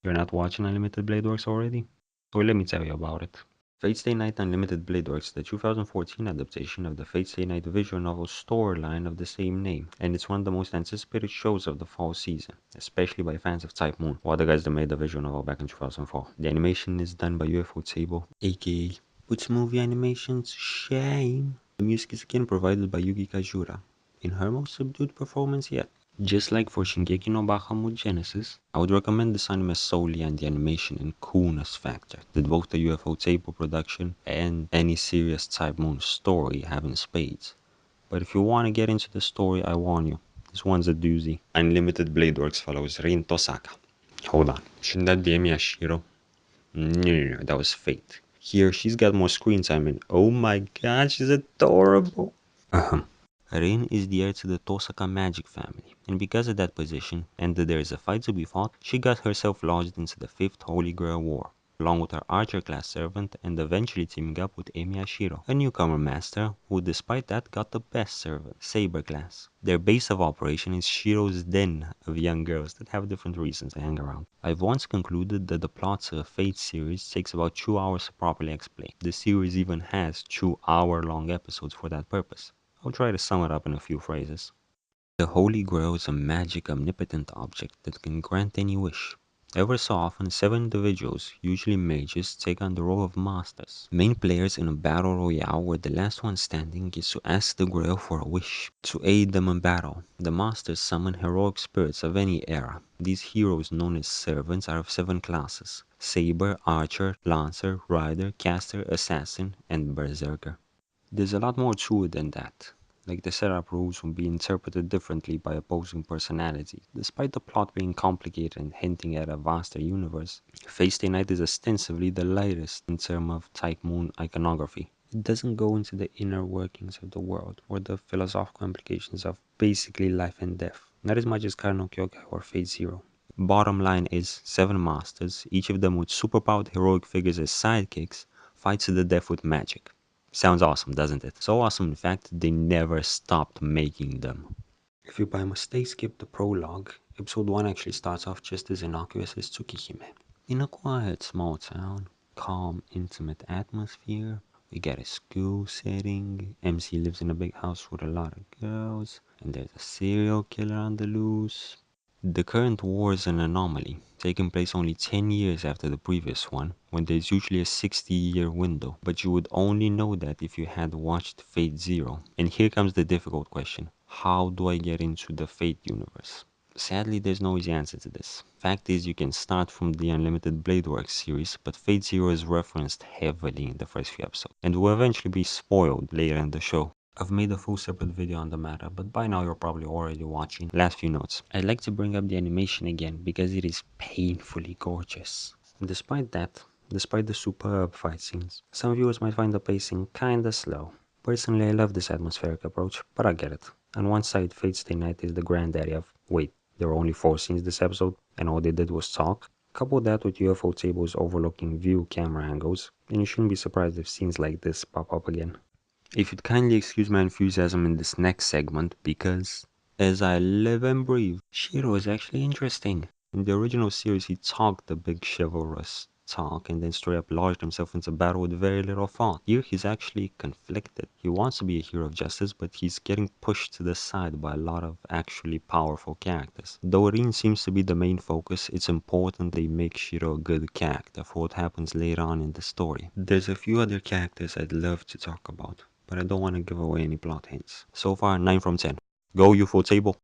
You're not watching Unlimited Blade Works already? Well, let me tell you about it. Fate Stay Night Unlimited Blade Works, the 2014 adaptation of the Fate Stay Night visual novel storyline of the same name, and it's one of the most anticipated shows of the fall season, especially by fans of Type Moon, or the guys that made the visual novel back in 2004. The animation is done by UFO Table, aka Puts Movie Animations Shame. The music is again provided by Yuki Kajura, in her most subdued performance yet. Just like for Shingeki no Bahamut Genesis, I would recommend this anime solely on the animation and coolness factor that both the UFO Table production and any serious Type Moon story have in spades. But if you want to get into the story, I warn you, this one's a doozy. Unlimited Blade Works follows Rin Tosaka. Hold on, shouldn't that be Emi Ashiro? No, that was Fate. Here, she's got more screen time and oh my god, she's adorable. Rin is the heir to the Tosaka magic family, and because of that position, and that there is a fight to be fought, she got herself lodged into the 5th Holy Grail War, along with her archer-class servant and eventually teaming up with Emi Ashiro, a newcomer master who despite that got the best servant, Saber class. Their base of operation is Shiro's den of young girls that have different reasons to hang around. I've once concluded that the plots of a Fate series takes about 2 hours to properly explain. The series even has 2-hour-long episodes for that purpose. I'll try to sum it up in a few phrases. The Holy Grail is a magic omnipotent object that can grant any wish. Ever so often, 7 individuals, usually mages, take on the role of masters, main players in a battle royale where the last one standing gets to ask the Grail for a wish. To aid them in battle, the masters summon heroic spirits of any era. These heroes, known as servants, are of 7 classes: Saber, Archer, Lancer, Rider, Caster, Assassin, and Berserker. There's a lot more to it than that. Like the setup rules will be interpreted differently by opposing personalities. Despite the plot being complicated and hinting at a vaster universe, Fate Stay Night is ostensibly the lightest in terms of Type Moon iconography. It doesn't go into the inner workings of the world or the philosophical implications of basically life and death. Not as much as Kano Kyokai or Fate Zero. Bottom line is 7 masters, each of them with superpowered heroic figures as sidekicks, fights to the death with magic. Sounds awesome, doesn't it? So awesome, in fact, they never stopped making them. If you by mistake skip the prologue, episode 1 actually starts off just as innocuous as Tsukihime. In a quiet small town, calm, intimate atmosphere, we get a school setting, MC lives in a big house with a lot of girls, and there's a serial killer on the loose. The current war is an anomaly, taking place only 10 years after the previous one, when there's usually a 60-year window, but you would only know that if you had watched Fate Zero. And here comes the difficult question: how do I get into the Fate universe? Sadly, there's no easy answer to this. Fact is, you can start from the Unlimited Blade Works series, but Fate Zero is referenced heavily in the first few episodes, and will eventually be spoiled later in the show. I've made a full separate video on the matter, but by now you're probably already watching. Last few notes. I'd like to bring up the animation again because it is painfully gorgeous. Despite that, despite the superb fight scenes, some viewers might find the pacing kinda slow. Personally, I love this atmospheric approach, but I get it. On one side, Fate Stay Night is the granddaddy of, wait, there were only 4 scenes this episode, and all they did was talk? Couple that with UFO tables overlooking view camera angles, and you shouldn't be surprised if scenes like this pop up again. If you'd kindly excuse my enthusiasm in this next segment, because as I live and breathe, Shiro is actually interesting. In the original series, he talked the big chivalrous talk and then straight up launched himself into battle with very little thought. Here, he's actually conflicted. He wants to be a hero of justice, but he's getting pushed to the side by a lot of actually powerful characters. Though Rin seems to be the main focus, it's important they make Shiro a good character for what happens later on in the story. There's a few other characters I'd love to talk about, but I don't want to give away any plot hints. So far, 9 from 10. Go UFO table.